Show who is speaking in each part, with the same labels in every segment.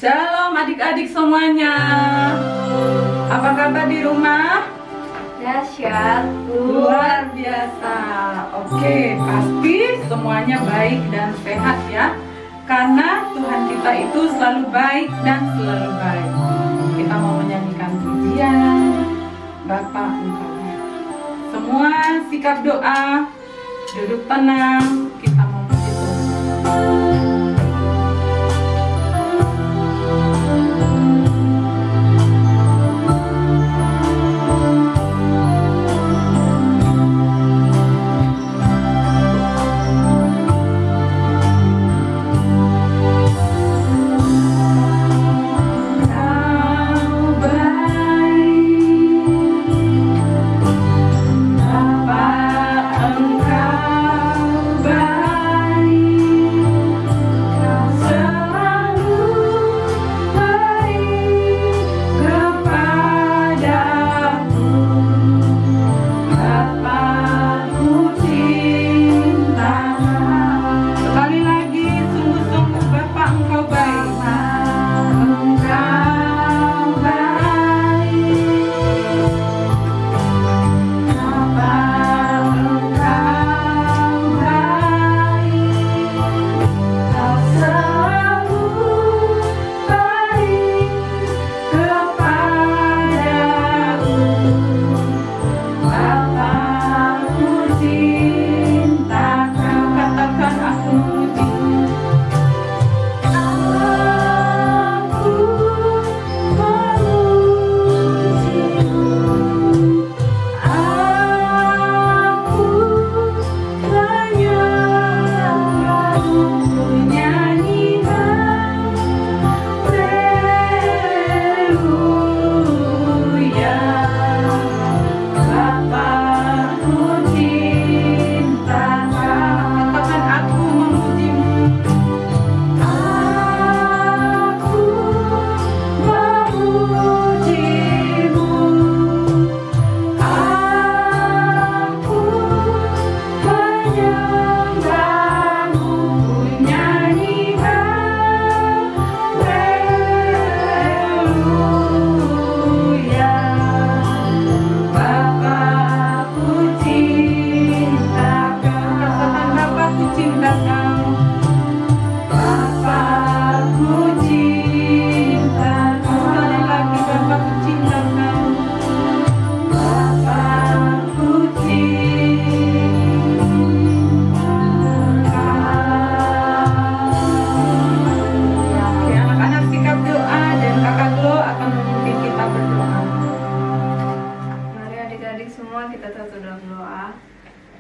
Speaker 1: Shalom adik-adik semuanya. Apa kabar di rumah?
Speaker 2: Dahsyat,
Speaker 1: Luar biasa. Oke, pasti semuanya baik dan sehat ya. Karena Tuhan kita itu selalu baik dan selalu baik. Kita mau menyanyikan pujian Bapa Engkau baik. Semua sikap doa, duduk tenang, kita mau memuji Tuhan.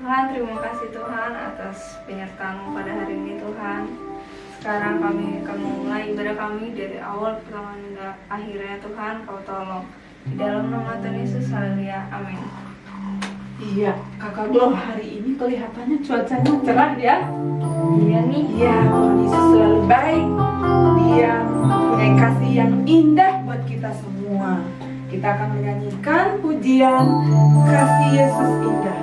Speaker 2: Tuhan, terima kasih Tuhan atas penyertaan-Mu pada hari ini Tuhan. Sekarang kami akan memulai ibadah kami dari awal pertama hingga akhirnya Tuhan, Kau tolong. Di dalam nama Tuhan Yesus, haleluya, amin.
Speaker 1: Iya, Kakak Glo, hari ini kelihatannya cuacanya cerah ya.
Speaker 2: Iya nih.
Speaker 1: Iya, Tuhan Yesus selalu baik. Dia mempunyai kasih yang indah buat kita semua. Kita akan menyanyikan pujian Kasih Yesus Indah.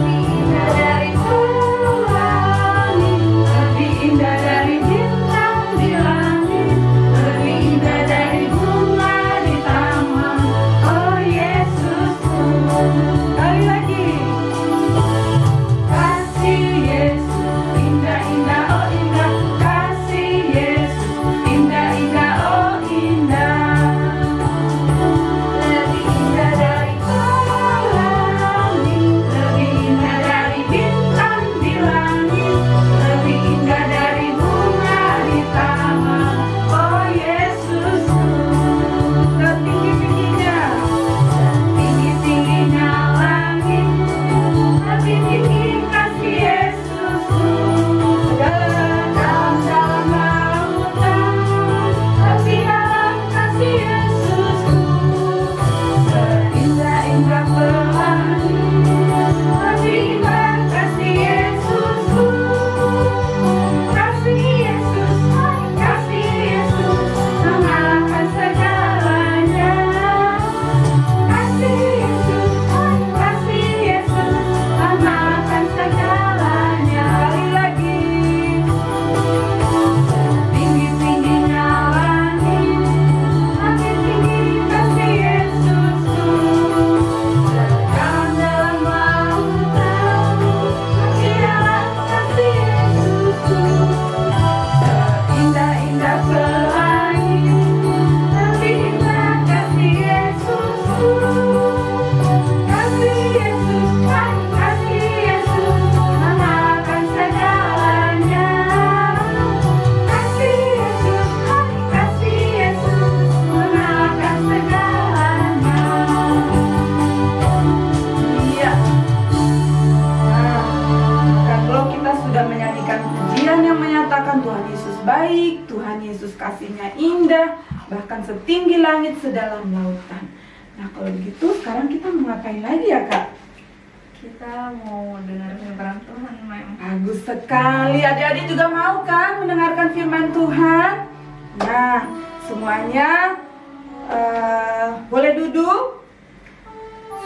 Speaker 2: Indah dari
Speaker 1: kasih-nya indah, bahkan setinggi langit, sedalam lautan. Nah, kalau begitu sekarang kita mau ngapain lagi ya, Kak?
Speaker 2: Kita mau dengar firman Tuhan, Mem.
Speaker 1: Bagus sekali. Adik-adik juga mau kan mendengarkan firman Tuhan? Nah, semuanya boleh duduk.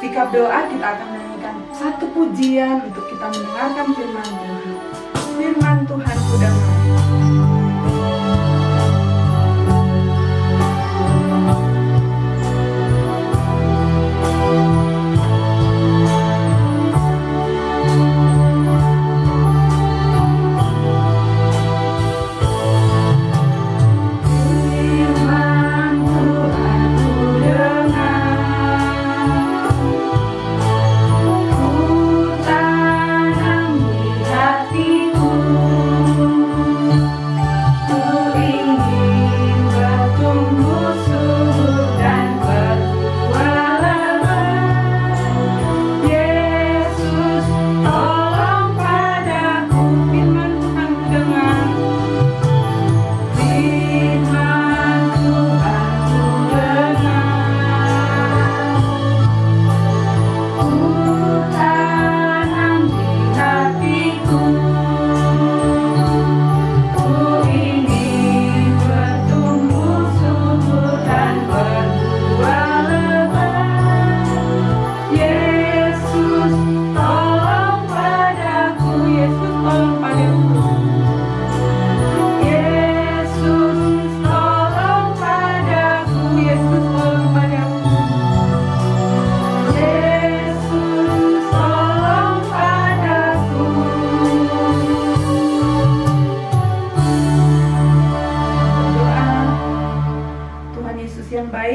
Speaker 1: Sikap doa, kita akan menyanyikan satu pujian untuk kita mendengarkan firman Tuhan. Firman Tuhan sudah mulai.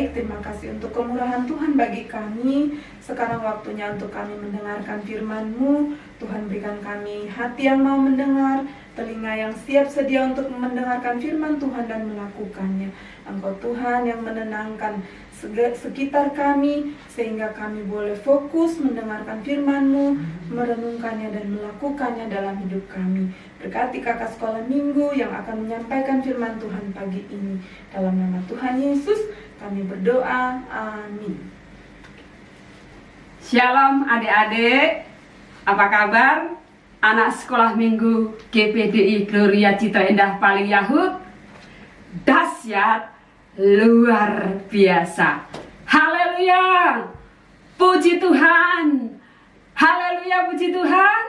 Speaker 1: Terima kasih untuk kemurahan Tuhan bagi kami. Sekarang waktunya untuk kami mendengarkan firman-Mu. Tuhan, berikan kami hati yang mau mendengar, telinga yang siap sedia untuk mendengarkan firman Tuhan dan melakukannya. Engkau Tuhan yang menenangkan sekitar kami, sehingga kami boleh fokus mendengarkan firman-Mu, merenungkannya dan melakukannya dalam hidup kami. Berkati kakak sekolah minggu yang akan menyampaikan firman Tuhan pagi ini. Dalam nama Tuhan Yesus kami berdoa, amin.
Speaker 3: Shalom adik-adik, apa kabar? Anak sekolah minggu GPDI Gloria Citra Indah Pali Yahud. Dahsyat, luar biasa. Haleluya, puji Tuhan. Haleluya, puji Tuhan.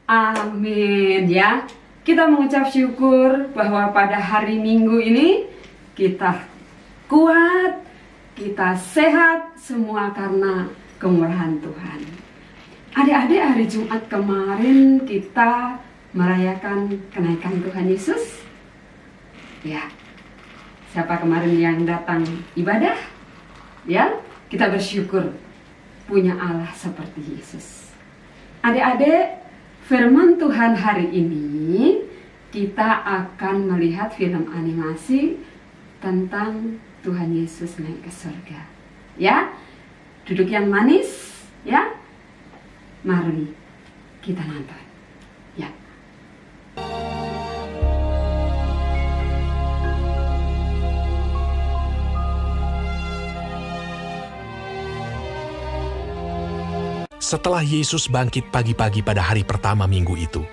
Speaker 3: Amin ya. Kita mengucap syukur bahwa pada hari Minggu ini kita kuat, kita sehat, semua karena kemurahan Tuhan. Adik-adik, hari Jumat kemarin kita merayakan kenaikan Tuhan Yesus. Ya, siapa kemarin yang datang ibadah? Ya, kita bersyukur punya Allah seperti Yesus. Adik-adik, firman Tuhan hari ini kita akan melihat film animasi tentang Tuhan Yesus naik ke surga. Ya, duduk yang manis, ya. Mari kita nonton. Ya.
Speaker 4: Setelah Yesus bangkit pagi-pagi pada hari pertama minggu itu,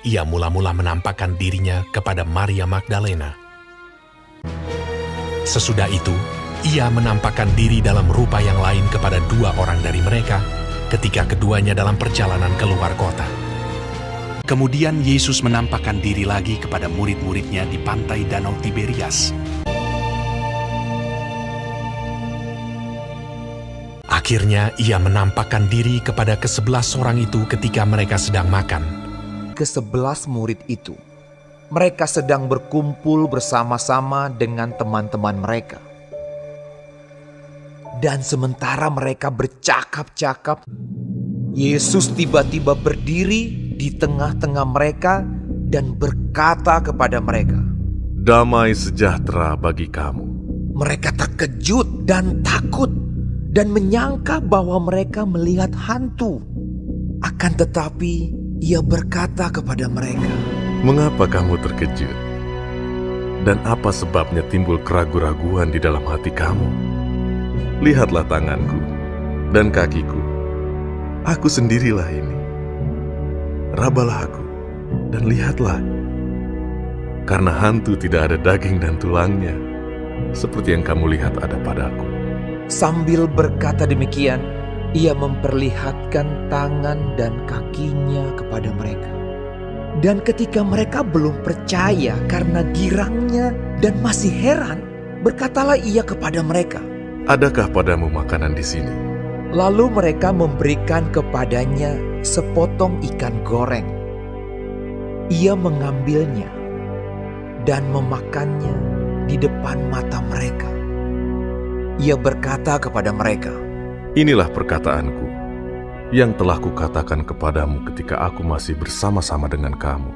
Speaker 4: ia mula-mula menampakkan dirinya kepada Maria Magdalena. Sesudah itu, ia menampakkan diri dalam rupa yang lain kepada dua orang dari mereka ketika keduanya dalam perjalanan keluar kota. Kemudian Yesus menampakkan diri lagi kepada murid-muridnya di pantai Danau Tiberias. Akhirnya ia menampakkan diri kepada ke-11 orang itu ketika mereka sedang makan.
Speaker 5: Ke-11 murid itu, mereka sedang berkumpul bersama-sama dengan teman-teman mereka. Dan sementara mereka bercakap-cakap, Yesus tiba-tiba berdiri di tengah-tengah mereka dan berkata kepada mereka,
Speaker 6: "Damai sejahtera bagi kamu."
Speaker 5: Mereka terkejut dan takut dan menyangka bahwa mereka melihat hantu. Akan tetapi ia berkata kepada mereka,
Speaker 6: "Mengapa kamu terkejut? Dan apa sebabnya timbul keraguan-raguan di dalam hati kamu? Lihatlah tanganku dan kakiku. Aku sendirilah ini. Rabalah aku dan lihatlah. Karena hantu tidak ada daging dan tulangnya, seperti yang kamu lihat ada padaku.
Speaker 5: Sambil berkata demikian, ia memperlihatkan tangan dan kakinya kepada mereka. Dan ketika mereka belum percaya karena girangnya dan masih heran, berkatalah ia kepada mereka,
Speaker 6: Adakah padamu makanan di sini?
Speaker 5: lalu mereka memberikan kepadanya sepotong ikan goreng. Ia mengambilnya dan memakannya di depan mata mereka. Ia berkata kepada mereka,
Speaker 6: Inilah perkataanku yang telah kukatakan kepadamu ketika aku masih bersama-sama dengan kamu,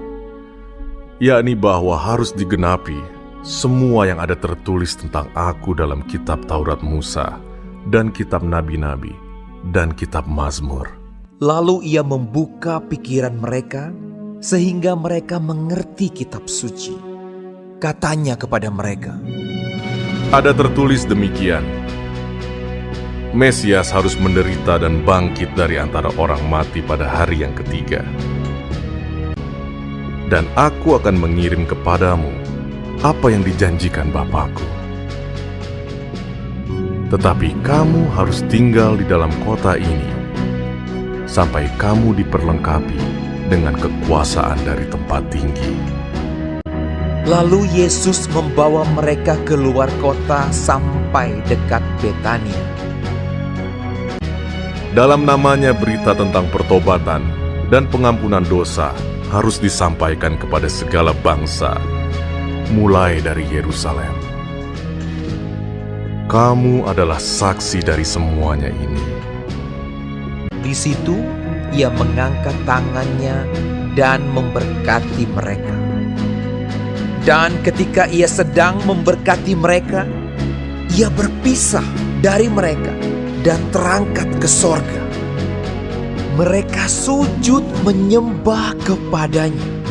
Speaker 6: yakni bahwa harus digenapi semua yang ada tertulis tentang aku dalam kitab Taurat Musa dan kitab Nabi-Nabi dan kitab Mazmur.
Speaker 5: Lalu ia membuka pikiran mereka sehingga mereka mengerti kitab suci. Katanya kepada mereka,
Speaker 6: Ada tertulis demikian, Mesias harus menderita dan bangkit dari antara orang mati pada hari yang ketiga. Dan aku akan mengirim kepadamu apa yang dijanjikan Bapakku. Tetapi kamu harus tinggal di dalam kota ini sampai kamu diperlengkapi dengan kekuasaan dari tempat tinggi.
Speaker 5: lalu Yesus membawa mereka keluar kota sampai dekat Betania.
Speaker 6: Dalam namanya berita tentang pertobatan dan pengampunan dosa harus disampaikan kepada segala bangsa, mulai dari Yerusalem. Kamu adalah saksi dari semuanya ini.
Speaker 5: Di situ ia mengangkat tangannya dan memberkati mereka. Dan ketika ia sedang memberkati mereka, ia berpisah dari mereka dan terangkat ke sorga. Mereka sujud menyembah kepadanya.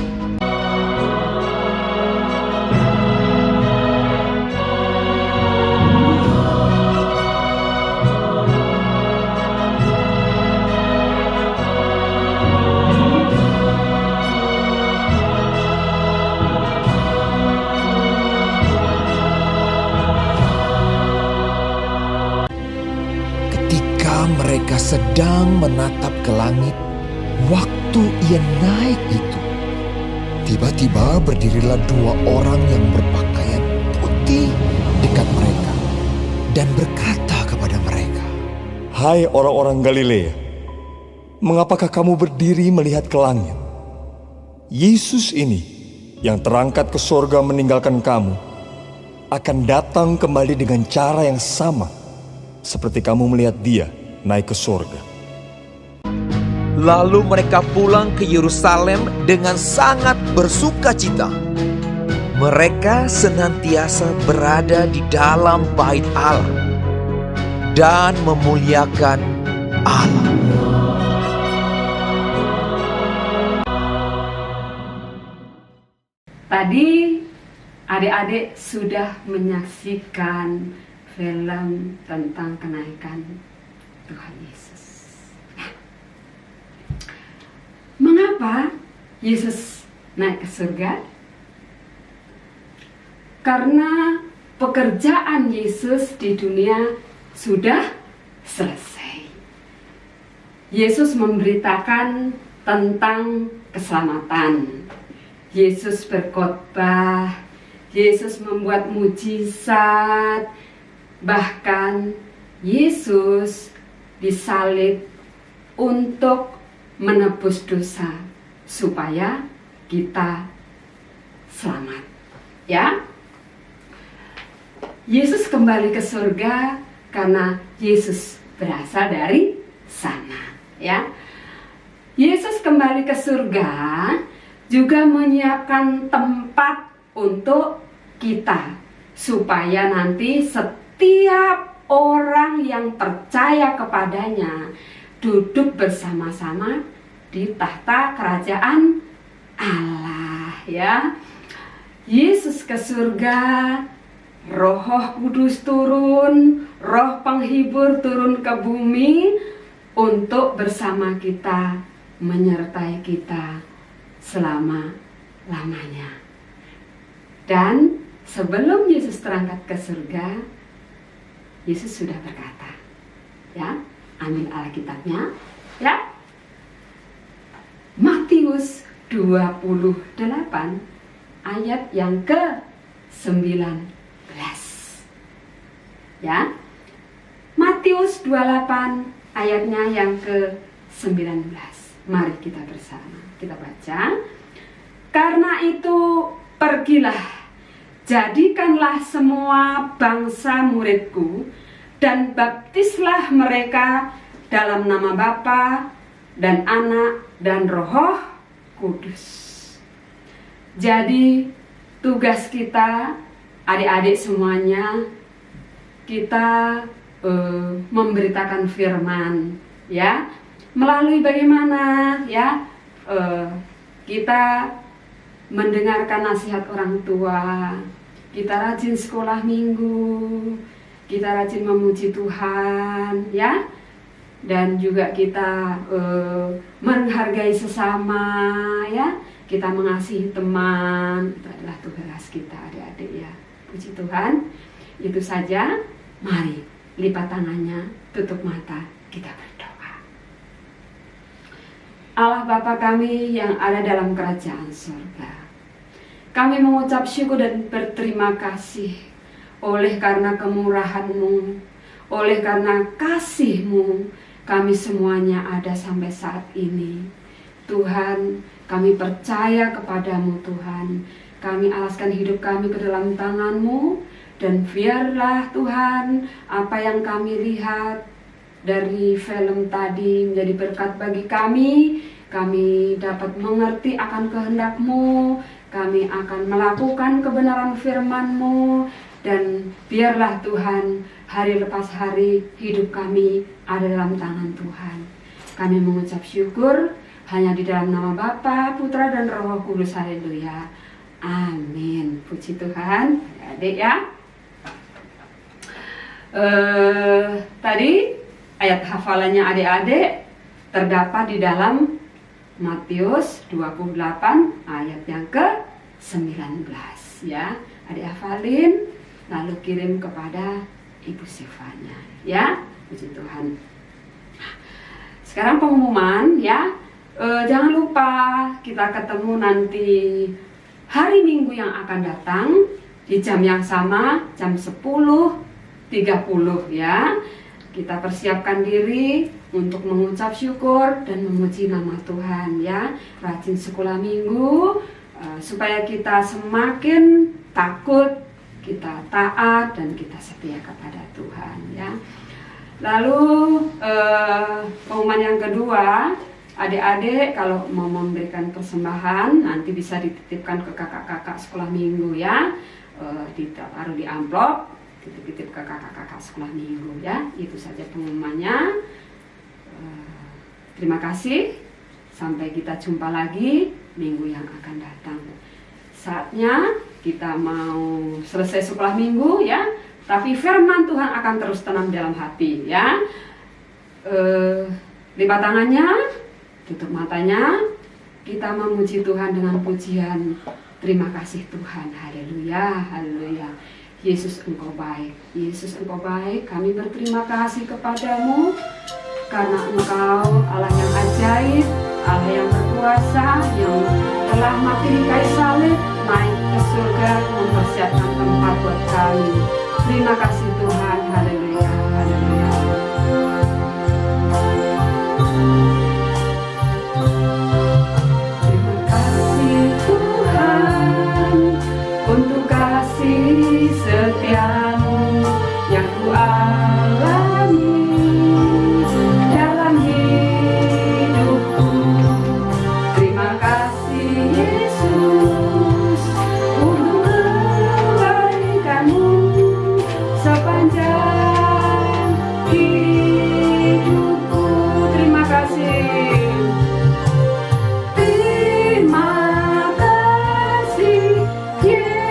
Speaker 5: Mereka sedang menatap ke langit. Waktu ia naik itu, tiba-tiba berdirilah 2 orang yang berpakaian putih dekat mereka dan berkata kepada mereka,
Speaker 7: Hai orang-orang Galilea, mengapakah kamu berdiri melihat ke langit? Yesus ini yang terangkat ke sorga meninggalkan kamu akan datang kembali dengan cara yang sama seperti kamu melihat dia naik ke sorga.
Speaker 5: Lalu mereka pulang ke Yerusalem dengan sangat bersuka cita. Mereka senantiasa berada di dalam bait Allah dan memuliakan Allah.
Speaker 3: Tadi adik-adik sudah menyaksikan film tentang kenaikan Tuhan Yesus. Mengapa Yesus naik ke surga? Karena pekerjaan Yesus di dunia sudah selesai. Yesus memberitakan tentang keselamatan. Yesus berkhotbah, Yesus membuat mujizat, bahkan Yesus disalib untuk menebus dosa supaya kita selamat. Ya, Yesus kembali ke surga karena Yesus berasal dari sana. Ya, Yesus kembali ke surga juga menyiapkan tempat untuk kita supaya nanti setiap orang yang percaya kepadanya duduk bersama-sama di tahta kerajaan Allah. Ya, Yesus ke surga, Roh Kudus turun, Roh Penghibur turun ke bumi untuk bersama kita, menyertai kita selama-lamanya. Dan sebelum Yesus terangkat ke surga, Yesus sudah berkata, ya, ambil Alkitabnya, ya. Matius 28 ayat yang ke-19. Ya. Matius 28 ayatnya yang ke-19. Mari kita bersama kita baca. Karena itu pergilah, jadikanlah semua bangsa muridku dan baptislah mereka dalam nama Bapa dan Anak dan Roh Kudus. Jadi tugas kita, adik-adik semuanya, kita memberitakan firman, ya. Melalui bagaimana, ya, kita mendengarkan nasihat orang tua, kita rajin sekolah minggu, kita rajin memuji Tuhan, ya. Dan juga kita menghargai sesama, ya. Kita mengasihi teman, itu adalah tugas kita, adik-adik, ya. Puji Tuhan. Itu saja. Mari lipat tangannya, tutup mata, kita berdoa. Allah Bapa kami yang ada dalam kerajaan surga, kami mengucap syukur dan berterima kasih oleh karena kemurahan-Mu, oleh karena kasih-Mu, kami semuanya ada sampai saat ini. Tuhan, kami percaya kepadamu Tuhan. Kami alaskan hidup kami ke dalam tangan-Mu. Dan biarlah Tuhan, apa yang kami lihat dari film tadi menjadi berkat bagi kami. Kami dapat mengerti akan kehendak-Mu. Kami akan melakukan kebenaran firman-Mu. Dan biarlah Tuhan, hari lepas hari hidup kami ada dalam tangan Tuhan. Kami mengucap syukur hanya di dalam nama Bapa, Putra, dan Roh Kudus. Haleluya. Amin. Puji Tuhan. Adik ya. Tadi ayat hafalannya adik-adik terdapat di dalam Matius 28 ayat yang ke-19, ya. Adik hafalin lalu kirim kepada Ibu Sivanya, ya. Puji Tuhan. Sekarang pengumuman, ya. Jangan lupa kita ketemu nanti hari Minggu yang akan datang di jam yang sama, jam 10.30, ya. Kita persiapkan diri untuk mengucap syukur dan memuji nama Tuhan, ya. Rajin sekolah minggu supaya kita semakin takut, kita taat, dan kita setia kepada Tuhan, ya. Lalu pengumuman yang kedua, adik-adik kalau mau memberikan persembahan nanti bisa dititipkan ke kakak-kakak sekolah minggu, ya. Ditaruh di amplop, titip-titip ke kakak-kakak sekolah minggu, ya. Itu saja pengumumannya. Terima kasih. Sampai kita jumpa lagi minggu yang akan datang. Saatnya kita mau selesai sekolah minggu, ya. Tapi firman Tuhan akan terus tanam dalam hati, ya. Lipat tangannya, tutup matanya, kita memuji Tuhan dengan pujian. Terima kasih Tuhan, haleluya, haleluya. Yesus Engkau baik, Yesus Engkau baik. Kami berterima kasih kepadamu karena Engkau Allah yang ajaib, Allah yang berkuasa, yang telah mati di kayu salib, naik ke surga, mempersiapkan tempat buat kami. Terima kasih Tuhan, haleluya, haleluya. Terima kasih Tuhan untuk kasih setiamu yang ku alami dalam hidupku. Terima kasih Yesus untuk kebaikanmu sepanjang hidupku. Terima kasih. Terima kasih Yesus.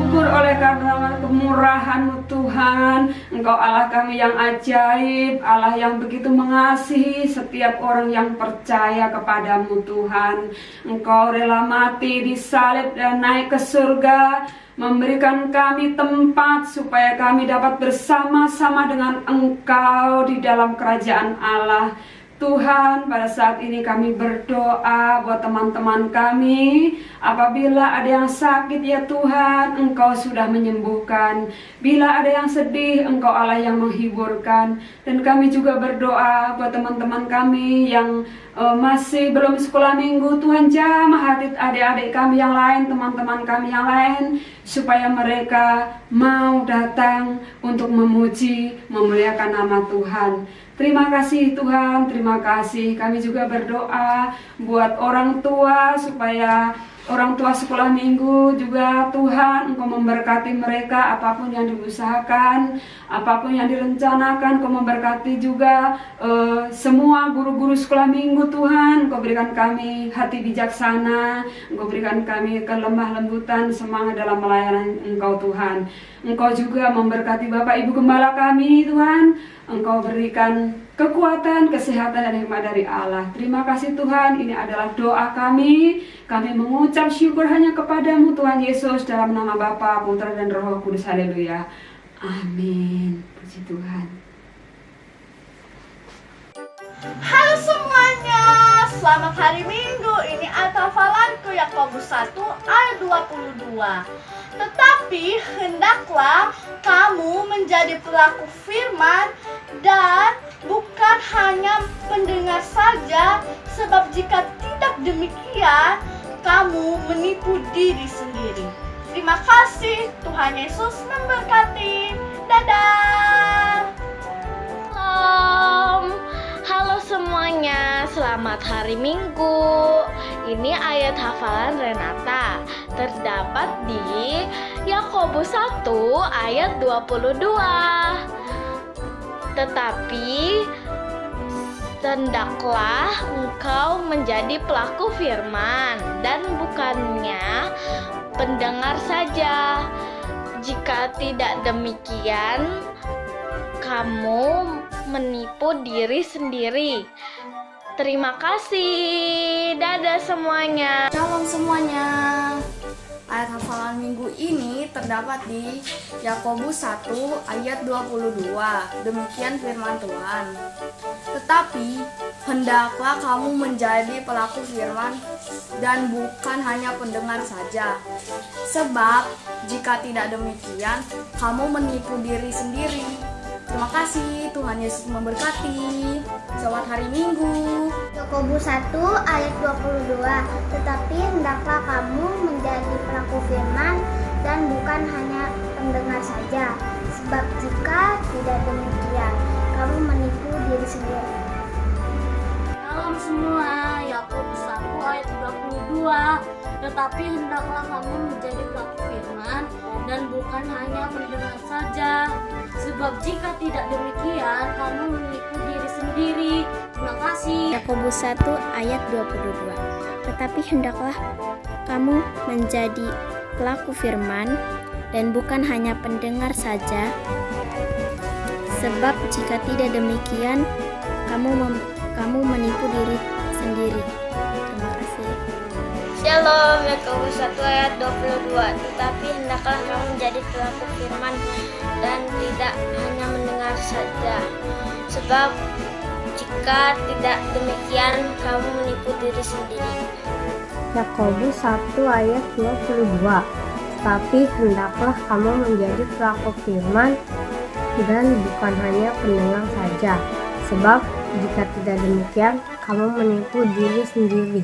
Speaker 3: syukur oleh karena kemurahan-Mu Tuhan. Engkau Allah kami yang ajaib, Allah yang begitu mengasihi setiap orang yang percaya kepadamu Tuhan. Engkau rela mati disalib dan naik ke surga, memberikan kami tempat supaya kami dapat bersama-sama dengan Engkau di dalam kerajaan Allah. Tuhan, pada saat ini kami berdoa buat teman-teman kami. Apabila ada yang sakit ya Tuhan, Engkau sudah menyembuhkan. Bila ada yang sedih, Engkau Allah yang menghiburkan. Dan kami juga berdoa buat teman-teman kami yang masih belum sekolah minggu. Tuhan, jamah hati adik-adik kami yang lain, teman-teman kami yang lain, supaya mereka mau datang untuk memuji, memuliakan nama Tuhan. Terima kasih Tuhan, terima kasih. Kami juga berdoa buat orang tua supaya orang tua sekolah minggu juga Tuhan Engkau memberkati mereka apapun yang diusahakan, apapun yang direncanakan. Engkau memberkati juga semua guru-guru sekolah minggu Tuhan. Engkau berikan kami hati bijaksana, Engkau berikan kami kelemah lembutan, semangat dalam melayani Engkau Tuhan. Engkau juga memberkati Bapak Ibu Gembala kami Tuhan. Engkau berikan kekuatan, kesehatan, dan hikmat dari Allah. Terima kasih Tuhan, ini adalah doa kami. Kami mengucap syukur hanya kepadamu Tuhan Yesus, dalam nama Bapa, Putra, dan Roh Kudus. Haleluya. Amin. Puji Tuhan.
Speaker 8: Halo semuanya, selamat hari Minggu. Ini hafalanku Yakobus 1 ayat 22. Tetapi hendaklah kamu menjadi pelaku firman dan bukan hanya pendengar saja, sebab jika tidak demikian kamu menipu diri sendiri. Terima kasih, Tuhan Yesus memberkati. Dadah. Halo semuanya, selamat hari Minggu. Ini ayat hafalan Renata, terdapat di Yakobus 1 ayat 22. Tetapi hendaklah engkau menjadi pelaku firman dan bukannya pendengar saja. Jika tidak demikian, kamu menipu diri sendiri. Terima kasih. Dadah semuanya.
Speaker 2: Shalom semuanya. Ayat hafalan minggu ini terdapat di Yakobus 1 ayat 22. Demikian firman Tuhan. Tetapi hendaklah kamu menjadi pelaku firman dan bukan hanya pendengar saja. Sebab jika tidak demikian, kamu menipu diri sendiri. Terima kasih, Tuhan Yesus memberkati. Selamat hari Minggu.
Speaker 9: Yakobus 1 ayat 22. Tetapi hendaklah kamu menjadi pelaku firman dan bukan hanya pendengar saja. Sebab jika tidak demikian, kamu menipu diri sendiri.
Speaker 8: Salam semua, Yakobus 1 ayat 22. Tetapi hendaklah kamu menjadi pelaku firman dan bukan hanya pendengar saja. Sebab jika tidak demikian, kamu menipu diri sendiri. Terima kasih.
Speaker 9: Yakobus 1 ayat 22. Tetapi hendaklah kamu menjadi pelaku firman dan bukan hanya pendengar saja. Sebab jika tidak demikian, kamu menipu diri sendiri. Terima kasih.
Speaker 10: Shalom, Yakobus 1 ayat 22. Tetapi hendaklah kamu menjadi pelaku firman dan tidak hanya mendengar saja. Sebab jika tidak demikian, kamu menipu diri sendiri.
Speaker 11: Yakobus 1 ayat 22. Tetapi hendaklah kamu menjadi pelaku firman dan bukan hanya pendengar saja. Sebab jika tidak demikian, kamu menipu diri sendiri.